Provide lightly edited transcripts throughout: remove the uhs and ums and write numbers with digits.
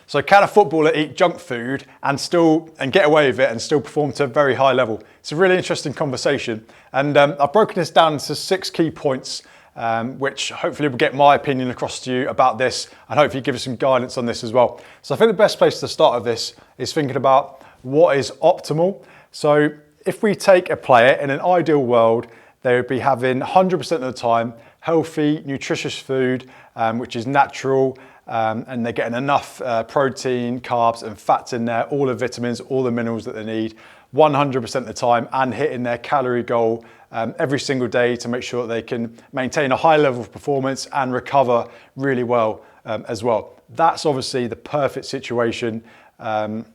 So can a footballer eat junk food and get away with it and still perform to a very high level? It's a really interesting conversation, and I've broken this down into 6 key points, which hopefully will get my opinion across to you about this, and hopefully give you some guidance on this as well. So I think the best place to start with this is thinking about what is optimal. So if we take a player in an ideal world, they would be having 100% of the time healthy, nutritious food, which is natural, and they're getting enough protein, carbs and fats in there, all the vitamins, all the minerals that they need 100% of the time, and hitting their calorie goal every single day to make sure that they can maintain a high level of performance and recover really well as well. That's obviously the perfect situation in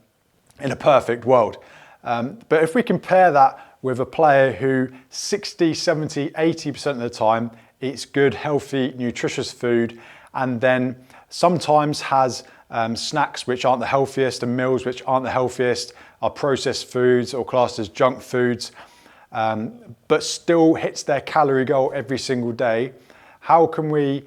a perfect world. But if we compare that with a player who 60, 70, 80% of the time eats good, healthy, nutritious food, and then sometimes has snacks which aren't the healthiest and meals which aren't the healthiest, are processed foods or classed as junk foods, but still hits their calorie goal every single day. How can we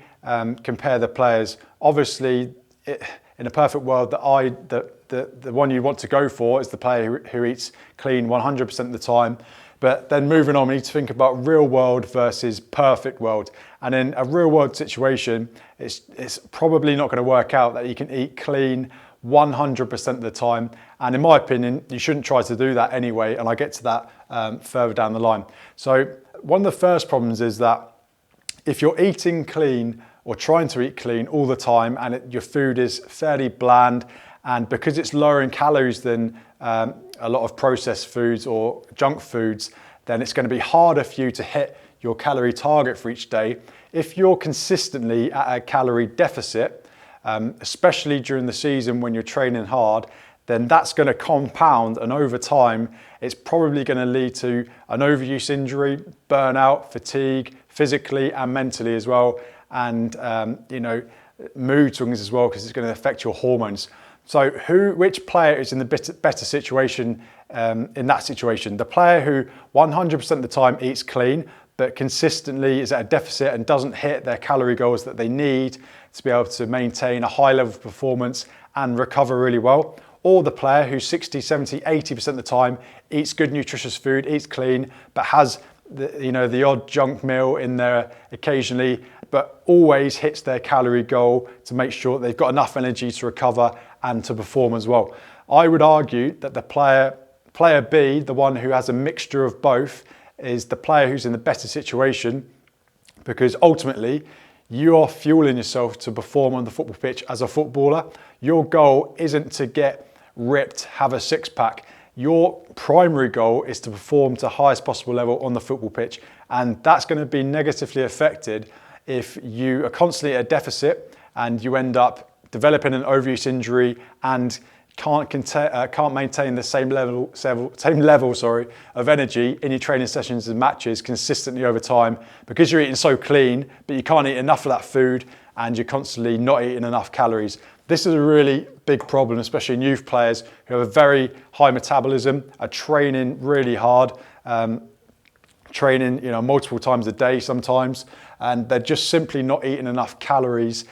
compare the players? Obviously, in a perfect world, the one you want to go for is the player who eats clean 100% of the time. But then moving on, we need to think about real world versus perfect world. And in a real world situation, it's probably not going to work out that you can eat clean 100% of the time. And in my opinion, you shouldn't try to do that anyway. And I get to that further down the line. So one of the first problems is that if you're eating clean or trying to eat clean all the time, and your food is fairly bland, and because it's lower in calories than a lot of processed foods or junk foods, then it's going to be harder for you to hit your calorie target for each day. If you're consistently at a calorie deficit, especially during the season when you're training hard, then that's going to compound, and over time, it's probably going to lead to an overuse injury, burnout, fatigue, physically and mentally as well, and mood swings as well, because it's going to affect your hormones. So which player is in the better situation in that situation? The player who 100% of the time eats clean, but consistently is at a deficit and doesn't hit their calorie goals that they need to be able to maintain a high level of performance and recover really well? Or the player who 60, 70, 80% of the time eats good nutritious food, eats clean, but has the odd junk meal in there occasionally, but always hits their calorie goal to make sure they've got enough energy to recover and to perform as well. I would argue that the player B, the one who has a mixture of both, is the player who's in the better situation, because ultimately you are fueling yourself to perform on the football pitch as a footballer. Your goal isn't to get ripped, have a six-pack. Your primary goal is to perform to highest possible level on the football pitch, and that's going to be negatively affected if you are constantly at a deficit and you end up developing an overuse injury and can't maintain the same level of energy in your training sessions and matches consistently over time, because you're eating so clean, but you can't eat enough of that food and you're constantly not eating enough calories. This is a really big problem, especially in youth players who have a very high metabolism, are training really hard, training multiple times a day sometimes, and they're just simply not eating enough calories.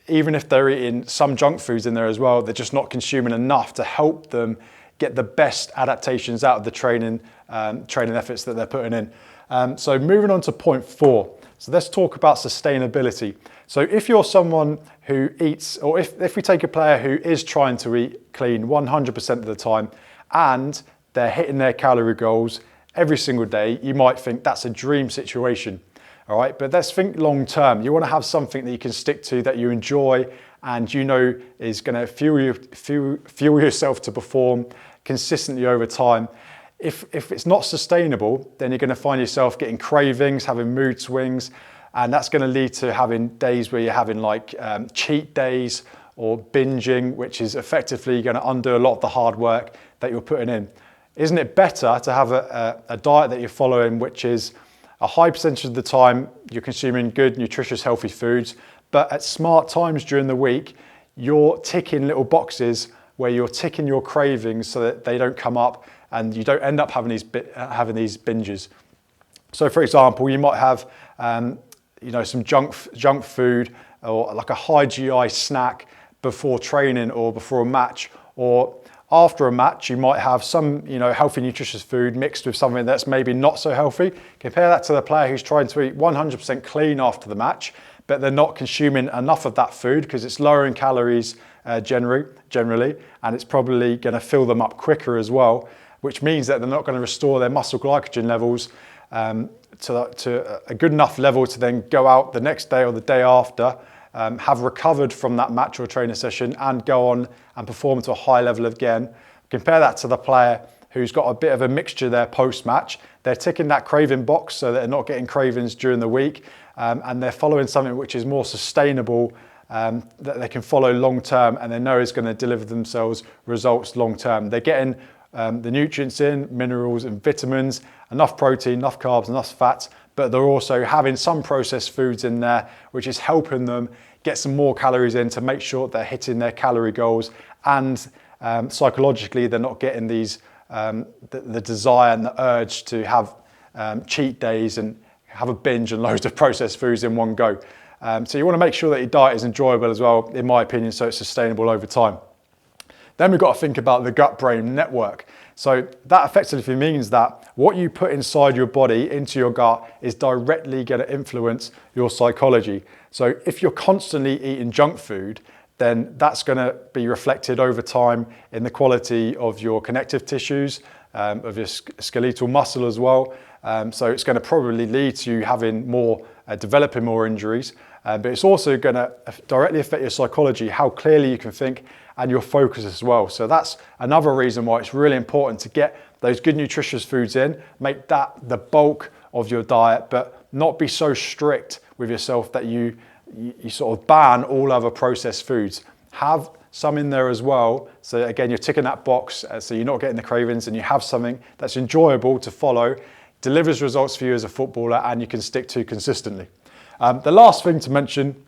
Even if they're eating some junk foods in there as well, they're just not consuming enough to help them get the best adaptations out of the training efforts that they're putting in. So moving on to point 4. So let's talk about sustainability. So if you're someone who eats, or if we take a player who is trying to eat clean 100% of the time and they're hitting their calorie goals every single day, you might think that's a dream situation. All right, but let's think long term. You want to have something that you can stick to, that you enjoy, and is going to fuel yourself to perform consistently over time. If it's not sustainable, then you're going to find yourself getting cravings, having mood swings, and that's going to lead to having days where you're having cheat days or binging, which is effectively going to undo a lot of the hard work that you're putting in. Isn't it better to have a diet that you're following, which is a high percentage of the time you're consuming good, nutritious, healthy foods, but at smart times during the week, you're ticking little boxes where you're ticking your cravings so that they don't come up and you don't end up having these binges. So for example, you might have some junk food or like a high GI snack, before training or before a match, or after a match, you might have some, healthy, nutritious food mixed with something that's maybe not so healthy. Compare that to the player who's trying to eat 100% clean after the match, but they're not consuming enough of that food because it's lower in calories generally, and it's probably going to fill them up quicker as well, which means that they're not going to restore their muscle glycogen levels to a good enough level to then go out the next day or the day after, have recovered from that match or training session and go on and perform to a high level again. Compare that to the player who's got a bit of a mixture there post-match. They're ticking that craving box so they're not getting cravings during the week, and they're following something which is more sustainable, that they can follow long term and they know is going to deliver themselves results long term. They're getting the nutrients in, minerals and vitamins, enough protein, enough carbs, enough fats, but they're also having some processed foods in there, which is helping them get some more calories in to make sure they're hitting their calorie goals, and psychologically they're not getting these the desire and the urge to have cheat days and have a binge and loads of processed foods in one go. So you want to make sure that your diet is enjoyable as well, in my opinion, so it's sustainable over time. Then we've got to think about the gut-brain network. So that effectively means that what you put inside your body, into your gut, is directly going to influence your psychology. So if you're constantly eating junk food, then that's going to be reflected over time in the quality of your connective tissues, of your skeletal muscle as well. So it's going to probably lead to you having more, developing more injuries, but it's also going to directly affect your psychology, how clearly you can think, and your focus as well. So that's another reason why it's really important to get those good nutritious foods in, make that the bulk of your diet, but not be so strict with yourself that you sort of ban all other processed foods. Have some in there as well. So again, you're ticking that box, so you're not getting the cravings, and you have something that's enjoyable to follow, delivers results for you as a footballer, and you can stick to consistently. The last thing to mention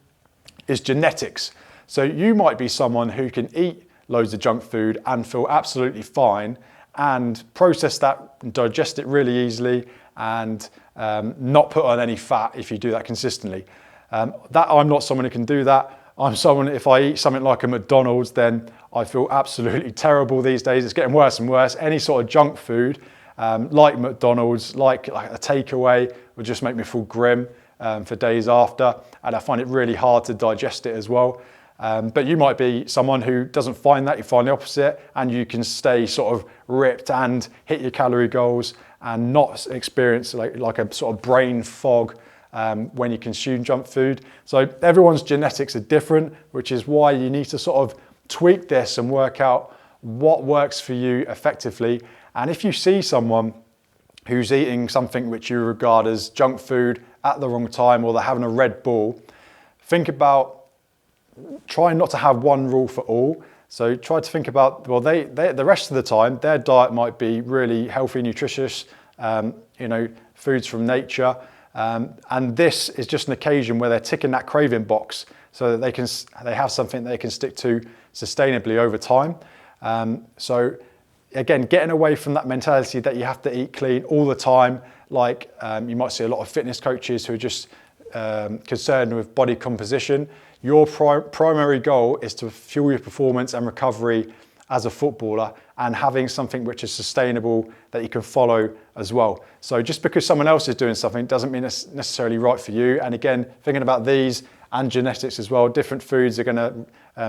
is genetics. So you might be someone who can eat loads of junk food and feel absolutely fine and process that and digest it really easily, and not put on any fat if you do that consistently. I'm not someone who can do that. I'm someone, if I eat something like a McDonald's, then I feel absolutely terrible these days. It's getting worse and worse. Any sort of junk food, like McDonald's, like a takeaway, would just make me feel grim for days after, and I find it really hard to digest it as well. But you might be someone who doesn't find that, you find the opposite, and you can stay sort of ripped and hit your calorie goals and not experience like a sort of brain fog when you consume junk food. So everyone's genetics are different, which is why you need to sort of tweak this and work out what works for you effectively. And if you see someone who's eating something which you regard as junk food at the wrong time, or they're having a Red Bull, think about trying not to have one rule for all. So try to think about, well, they the rest of the time, their diet might be really healthy, nutritious, foods from nature. And this is just an occasion where they're ticking that craving box so that they have something they can stick to sustainably over time. So again, getting away from that mentality that you have to eat clean all the time. Like you might see a lot of fitness coaches who are just concerned with body composition. Your primary goal is to fuel your performance and recovery as a footballer, and having something which is sustainable that you can follow as well. So just because someone else is doing something doesn't mean it's necessarily right for you. And again, thinking about these and genetics as well, different foods are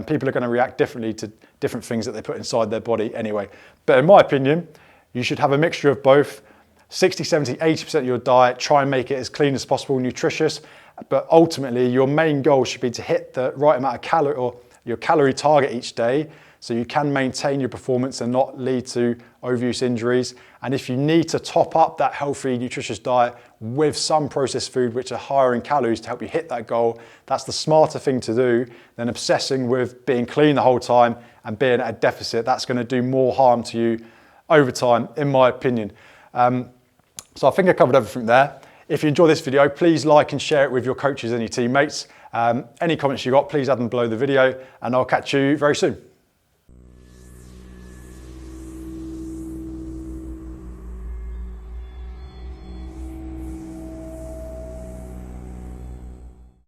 people are going to react differently to different things that they put inside their body anyway. But in my opinion, you should have a mixture of both. 60, 70, 80% of your diet, try and make it as clean as possible, nutritious, but ultimately your main goal should be to hit the right amount of calorie, or your calorie target each day, so you can maintain your performance and not lead to overuse injuries. And if you need to top up that healthy, nutritious diet with some processed food which are higher in calories to help you hit that goal, that's the smarter thing to do than obsessing with being clean the whole time and being at a deficit. That's going to do more harm to you over time, in my opinion. So I think I covered everything there. If you enjoy this video, please like and share it with your coaches and your teammates. Any comments you got, please add them below the video, and I'll catch you very soon.